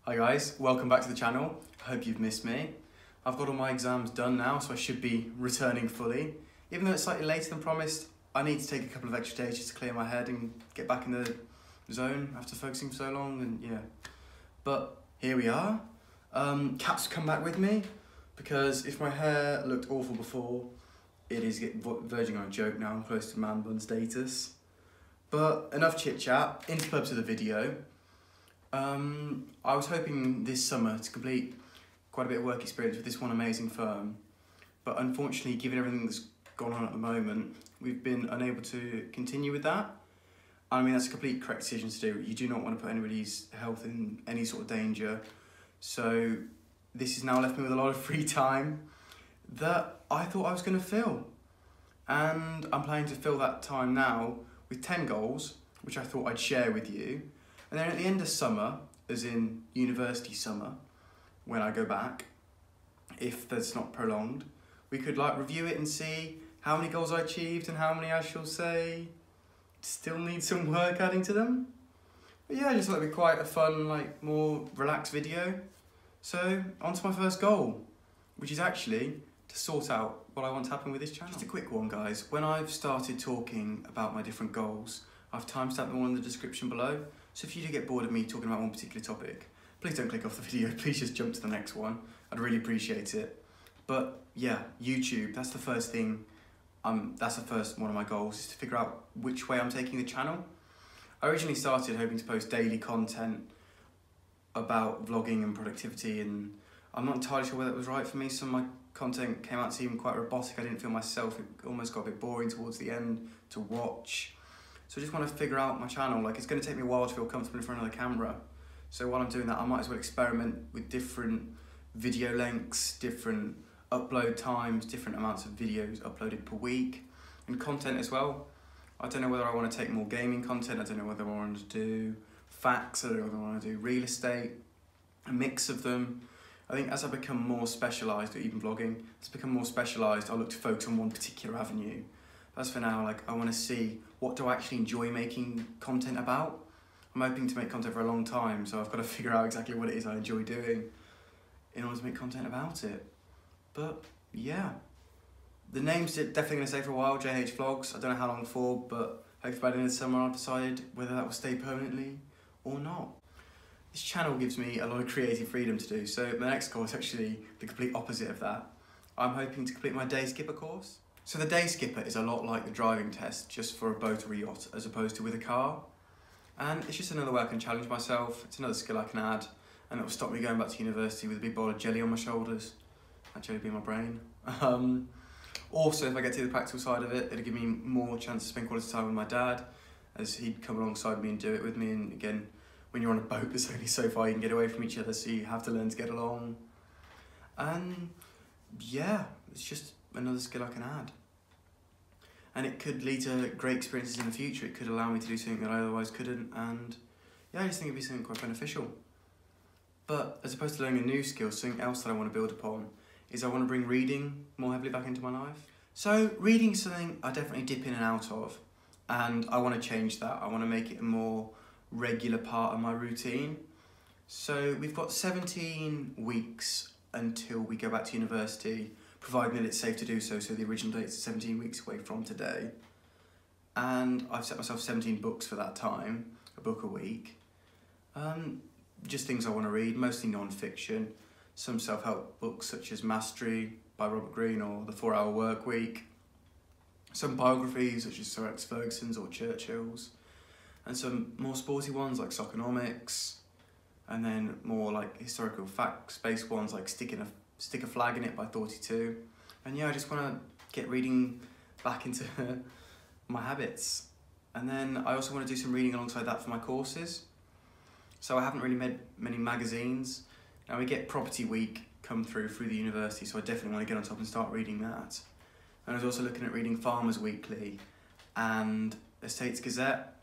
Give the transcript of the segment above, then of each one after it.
Hi guys, welcome back to the channel. I hope you've missed me. I've got all my exams done now, so I should be returning fully. Even though it's slightly later than promised, I need to take a couple of extra days just to clear my head and get back in the zone after focusing for so long, and yeah. But here we are. Caps come back with me, because if my hair looked awful before, it is verging on a joke now. I'm close to man bun status. But enough chit chat, into the purpose of the video. I was hoping this summer to complete quite a bit of work experience with this one amazing firm, but unfortunately, given everything that's gone on at the moment, we've been unable to continue with that. I mean, that's a complete correct decision to do. You do not want to put anybody's health in any sort of danger. So this has now left me with a lot of free time that I thought I was going to fill. And I'm planning to fill that time now with 10 goals, which I thought I'd share with you. And then at the end of summer, as in university summer, when I go back, if that's not prolonged, we could like review it and see how many goals I achieved and how many I shall say still need some work adding to them. But yeah, I just thought it'd be quite a fun, like more relaxed video. So on to my first goal, which is actually to sort out what I want to happen with this channel. Just a quick one, guys. When I've started talking about my different goals, I've timestamped them all in the description below. So if you do get bored of me talking about one particular topic, please don't click off the video, please just jump to the next one. I'd really appreciate it. But yeah, YouTube, that's the first thing, that's the first one of my goals, is to figure out which way I'm taking the channel. I originally started hoping to post daily content about vlogging and productivity, and I'm not entirely sure whether it was right for me. Some of my content came out seeming quite robotic. I didn't feel myself, it almost got a bit boring towards the end to watch. So I just want to figure out my channel. Like, it's going to take me a while to feel comfortable in front of the camera. So while I'm doing that, I might as well experiment with different video lengths, different upload times, different amounts of videos uploaded per week, and content as well. I don't know whether I want to take more gaming content. I don't know whether I want to do facts. I don't know whether I want to do real estate, a mix of them. I think as I become more specialised, or even vlogging, as I become more specialised, I'll look to focus on one particular avenue. As for now, like, I want to see what do I actually enjoy making content about. I'm hoping to make content for a long time, so I've got to figure out exactly what it is I enjoy doing in order to make content about it. But yeah, the name's definitely going to stay for a while, JH Vlogs. I don't know how long for, but hopefully by the end of the summer I'll decide whether that will stay permanently or not. This channel gives me a lot of creative freedom to do, so my next goal is actually the complete opposite of that. I'm hoping to complete my day skipper course. So the day skipper is a lot like the driving test, just for a boat or a yacht, as opposed to with a car. And it's just another way I can challenge myself. It's another skill I can add, and it will stop me going back to university with a big bowl of jelly on my shoulders. That jelly being my brain. Also, if I get to the practical side of it, it'll give me more chance to spend quality time with my dad, as he'd come alongside me and do it with me. And again, when you're on a boat, there's only so far you can get away from each other, so you have to learn to get along. And yeah, it's just another skill I can add. And it could lead to great experiences in the future. It could allow me to do something that I otherwise couldn't, and yeah, I just think it'd be something quite beneficial. But as opposed to learning a new skill, something else that I want to build upon is I want to bring reading more heavily back into my life. So reading is something I definitely dip in and out of, and I want to change that. I want to make it a more regular part of my routine. So we've got 17 weeks until we go back to university, providing that it's safe to do so. So the original date is 17 weeks away from today. And I've set myself 17 books for that time, a book a week. Just things I want to read, mostly non-fiction. Some self-help books such as Mastery by Robert Greene or The 4-Hour Work Week. Some biographies such as Sir Alex Ferguson's or Churchill's. And some more sporty ones like Soccernomics. And then more like historical facts-based ones like Stick a Flag in It by Thoughty 2. And yeah, I just want to get reading back into my habits. And then I also want to do some reading alongside that for my courses. So I haven't really read many magazines. Now we get Property Week come through the university, so I definitely want to get on top and start reading that. And I was also looking at reading Farmers Weekly and Estates Gazette.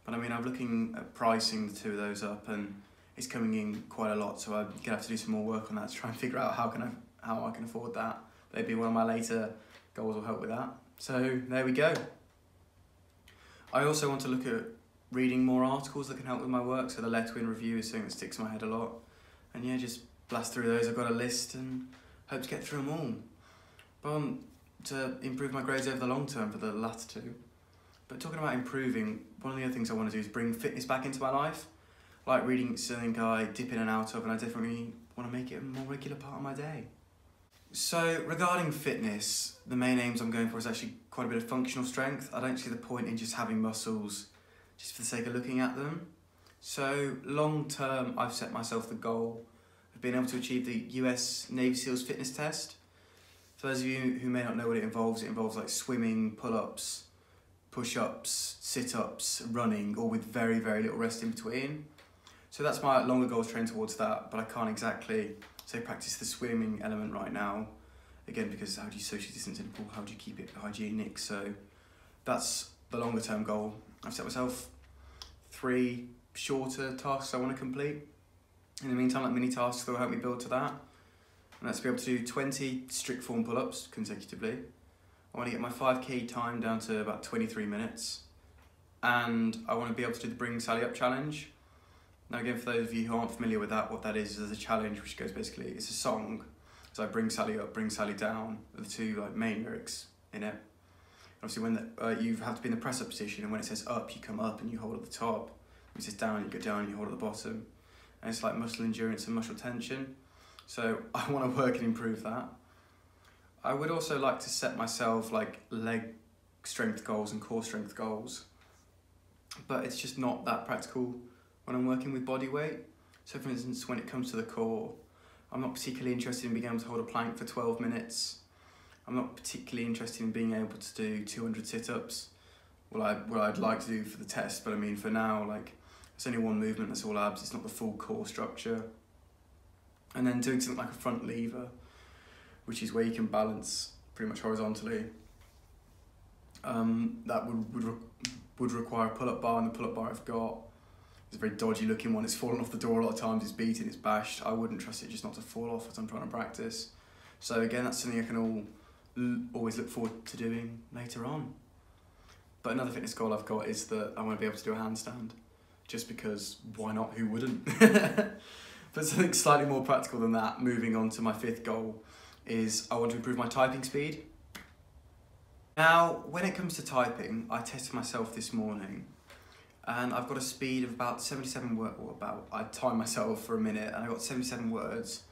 But I mean, I'm looking at pricing the two of those up, and it's coming in quite a lot, so I'm gonna have to do some more work on that to try and figure out how I can afford that. Maybe one of my later goals will help with that. So there we go. I also want to look at reading more articles that can help with my work. So the Letwin review is something that sticks in my head a lot. And yeah, just blast through those. I've got a list and hope to get through them all. But I want to improve my grades over the long term for the latter two. But talking about improving, one of the other things I want to do is bring fitness back into my life. Like reading something I dip in and out of, and I definitely want to make it a more regular part of my day. So regarding fitness, the main aims I'm going for is actually quite a bit of functional strength. I don't see the point in just having muscles just for the sake of looking at them. So long term, I've set myself the goal of being able to achieve the US Navy SEALs fitness test. For those of you who may not know what it involves like swimming, pull-ups, push-ups, sit-ups, running, all with very, very little rest in between. So that's my longer goal, to train towards that, but I can't exactly, say, practice the swimming element right now. Again, because how do you socially distance in a pool? How do you keep it hygienic? So that's the longer term goal. I've set myself 3 shorter tasks I want to complete. In the meantime, like mini tasks that will help me build to that. And that's to be able to do 20 strict form pull-ups consecutively. I want to get my 5K time down to about 23 minutes. And I want to be able to do the Bring Sally Up challenge. Now again, for those of you who aren't familiar with that, what that is a challenge which goes basically, it's a song. It's like Bring Sally Up, Bring Sally Down, are the 2 like main lyrics in it. Obviously when you have to be in the press up position, and when it says up, you come up and you hold at the top. When it says down, you go down and you hold at the bottom. And it's like muscle endurance and muscle tension. So I want to work and improve that. I would also like to set myself like leg strength goals and core strength goals, but it's just not that practical when I'm working with body weight. So for instance, when it comes to the core, I'm not particularly interested in being able to hold a plank for 12 minutes. I'm not particularly interested in being able to do 200 sit-ups. What I'd like to do for the test, but I mean for now, like it's only one movement, that's all abs, it's not the full core structure. And then doing something like a front lever, which is where you can balance pretty much horizontally. That would require a pull-up bar, and the pull-up bar I've got is a very dodgy looking one. It's fallen off the door a lot of times, it's beaten, it's bashed. I wouldn't trust it just not to fall off as I'm trying to practice. So again, that's something I can always look forward to doing later on. But another fitness goal I've got is that I want to be able to do a handstand, just because why not, who wouldn't? But something slightly more practical than that, moving on to my 5th goal, is I want to improve my typing speed. Now, when it comes to typing, I tested myself this morning, and I've got a speed of about 77 words, or about, I timed myself for a minute, and I got 77 words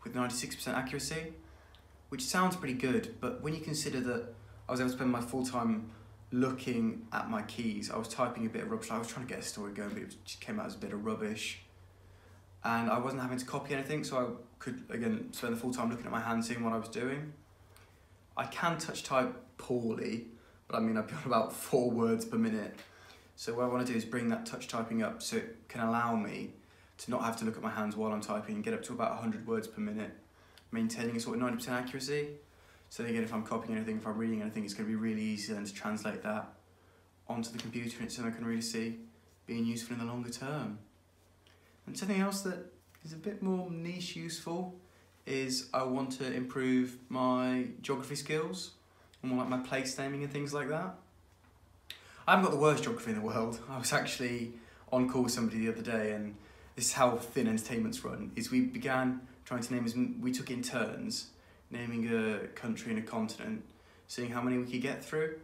with 96% accuracy, which sounds pretty good, but when you consider that I was able to spend my full time looking at my keys, I was typing a bit of rubbish. I was trying to get a story going, but it just came out as a bit of rubbish. And I wasn't having to copy anything, so I could, again, spend the full time looking at my hand, seeing what I was doing. I can touch type poorly, but I mean, I've got about 4 words per minute. So what I want to do is bring that touch typing up so it can allow me to not have to look at my hands while I'm typing and get up to about 100 words per minute, maintaining a sort of 90% accuracy. So again, if I'm copying anything, if I'm reading anything, it's going to be really easy then to translate that onto the computer, and it's something I can really see being useful in the longer term. And something else that is a bit more niche useful is I want to improve my geography skills, and more like my place naming and things like that. I haven't got the worst geography in the world. I was actually on call with somebody the other day, and this is how thin entertainment's run, is we began trying to name, we took in turns, naming a country and a continent, seeing how many we could get through.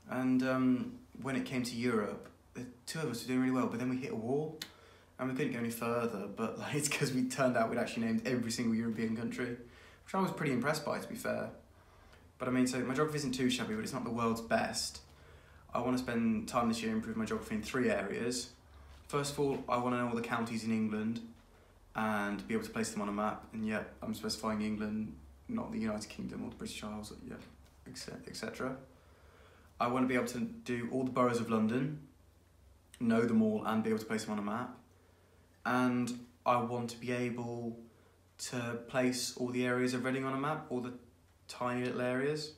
And when it came to Europe, the 2 of us were doing really well, but then we hit a wall, and we couldn't go any further, but like, it's because we turned out we'd actually named every single European country, which I was pretty impressed by, to be fair. But I mean, so my geography isn't too shabby, but it's not the world's best. I want to spend time this year improving my geography in 3 areas. First of all, I want to know all the counties in England and be able to place them on a map. And yeah, I'm specifying England, not the United Kingdom or the British Isles, yeah, etc. I want to be able to do all the boroughs of London, know them all and be able to place them on a map. And I want to be able to place all the areas of Reading on a map, all the tiny little areas.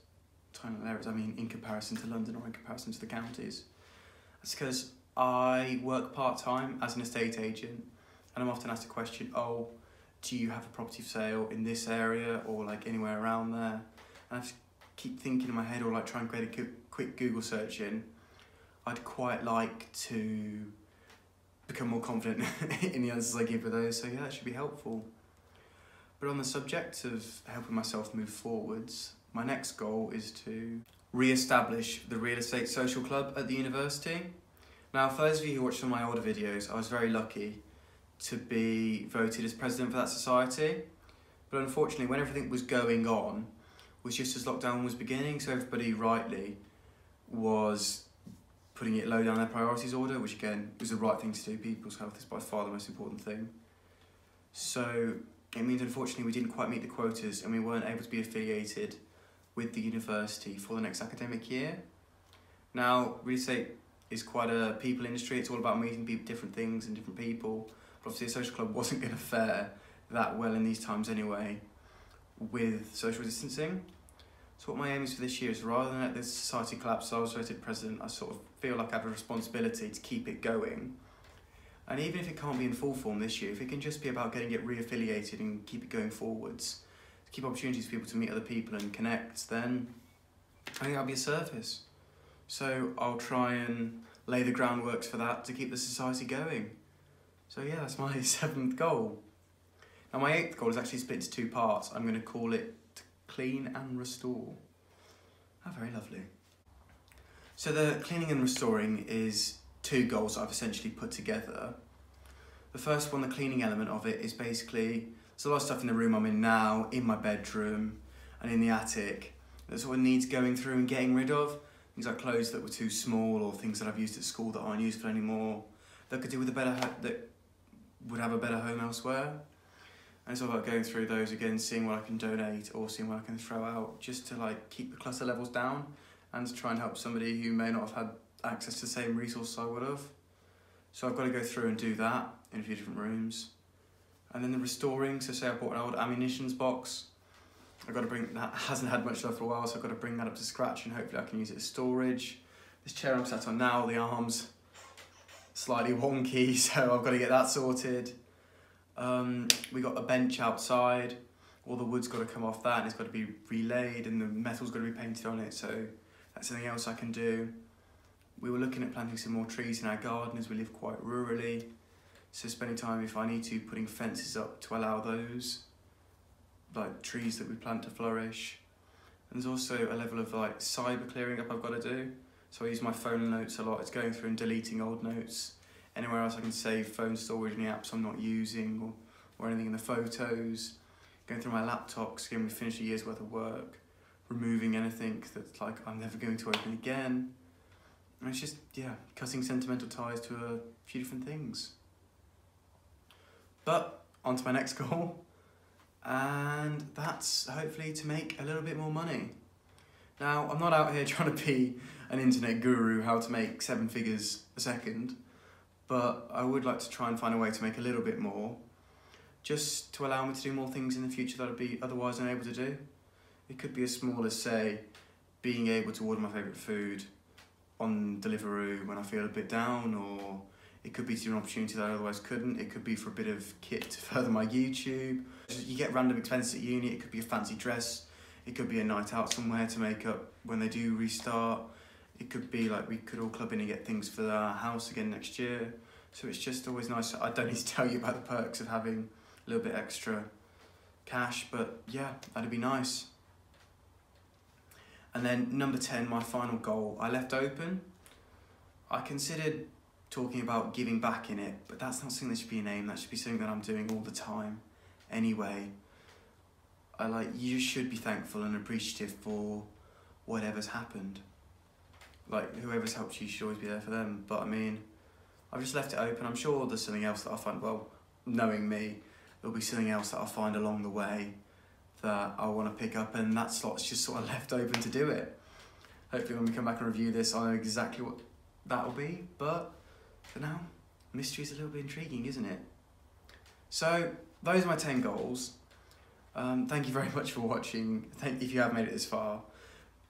Tiny little areas, I mean in comparison to London or in comparison to the counties. That's because I work part-time as an estate agent, and I'm often asked a question, oh, do you have a property for sale in this area or like anywhere around there? And I have to keep thinking in my head, or like try and create a quick Google search in. I'd quite like to become more confident in the answers I give for those, so yeah, that should be helpful. But on the subject of helping myself move forwards, my next goal is to re-establish the Real Estate Social Club at the university. Now, for those of you who watched some of my older videos, I was very lucky to be voted as president for that society. But unfortunately, when everything was going on, was just as lockdown was beginning, so everybody rightly was putting it low down their priorities order, which again was the right thing to do. People's health is by far the most important thing. So it means unfortunately we didn't quite meet the quotas and we weren't able to be affiliated with the university for the next academic year. Now, real estate is quite a people industry. It's all about meeting people, different things and different people. But obviously a social club wasn't going to fare that well in these times anyway with social distancing. So what my aim is for this year is, rather than let this society collapse, so I was voted president, I sort of feel like I have a responsibility to keep it going. And even if it can't be in full form this year, if it can just be about getting it re-affiliated and keep it going forwards, to keep opportunities for people to meet other people and connect, then I think that'll be a service. So I'll try and lay the groundwork for that to keep the society going. So yeah, that's my 7th goal. Now my 8th goal is actually split into 2 parts. I'm going to call it Clean and Restore. Oh, very lovely. So the cleaning and restoring is 2 goals I've essentially put together. The first one, the cleaning element of it, is basically, there's a lot of stuff in the room I'm in now, in my bedroom and in the attic, that sort of needs going through and getting rid of. Things like clothes that were too small, or things that I've used at school that aren't useful anymore, that could do with that would have a better home elsewhere. And it's all about going through those again, seeing what I can donate or seeing what I can throw out, just to like keep the clutter levels down and to try and help somebody who may not have had access to the same resources I would have. So I've got to go through and do that in a few different rooms. And then the restoring, so say I bought an old ammunitions box, I've got to bring, that hasn't had much love for a while, so I've got to bring that up to scratch and hopefully I can use it as storage. This chair I'm sat on now, the arm's slightly wonky, so I've got to get that sorted. We got a bench outside, all the wood's got to come off that and it's got to be relaid and the metal's got to be painted on it, so that's something else I can do. We were looking at planting some more trees in our garden as we live quite rurally, so spending time, if I need to, putting fences up to allow those like trees that we plant to flourish. And there's also a level of like cyber clearing up I've got to do. So I use my phone notes a lot. It's going through and deleting old notes. Anywhere else I can save phone storage, any apps I'm not using or anything in the photos. Going through my laptops, again, we finished a year's worth of work. Removing anything that's like I'm never going to open again. And it's just, yeah, cutting sentimental ties to a few different things. But on to my next goal. And that's hopefully to make a little bit more money. Now, I'm not out here trying to be an internet guru, how to make 7 figures a second, but I would like to try and find a way to make a little bit more, just to allow me to do more things in the future that I'd be otherwise unable to do. It could be as small as, say, being able to order my favourite food on Deliveroo when I feel a bit down, or it could be to do an opportunity that I otherwise couldn't. It could be for a bit of kit to further my YouTube. You get random expenses at uni. It could be a fancy dress. It could be a night out somewhere to make up when they do restart. It could be like we could all club in and get things for our house again next year. So it's just always nice. I don't need to tell you about the perks of having a little bit extra cash, but yeah, that'd be nice. And then number 10, my final goal, I left open. I considered talking about giving back in it, but that's not something that should be an aim. That should be something that I'm doing all the time anyway. You should be thankful and appreciative for whatever's happened. Like, whoever's helped you should always be there for them. But I mean, I've just left it open. I'm sure there's something else that I'll find, well, knowing me, there'll be something else that I'll find along the way that I want to pick up, and that slot's just sort of left open to do it. Hopefully when we come back and review this, I know exactly what that'll be, but for now, mystery's a little bit intriguing, isn't it? So, those are my 10 goals. Thank you very much for watching. If you have made it this far,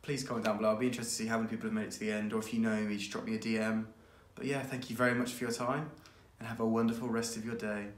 please comment down below. I'll be interested to see how many people have made it to the end, or if you know me, just drop me a DM. But yeah, thank you very much for your time, and have a wonderful rest of your day.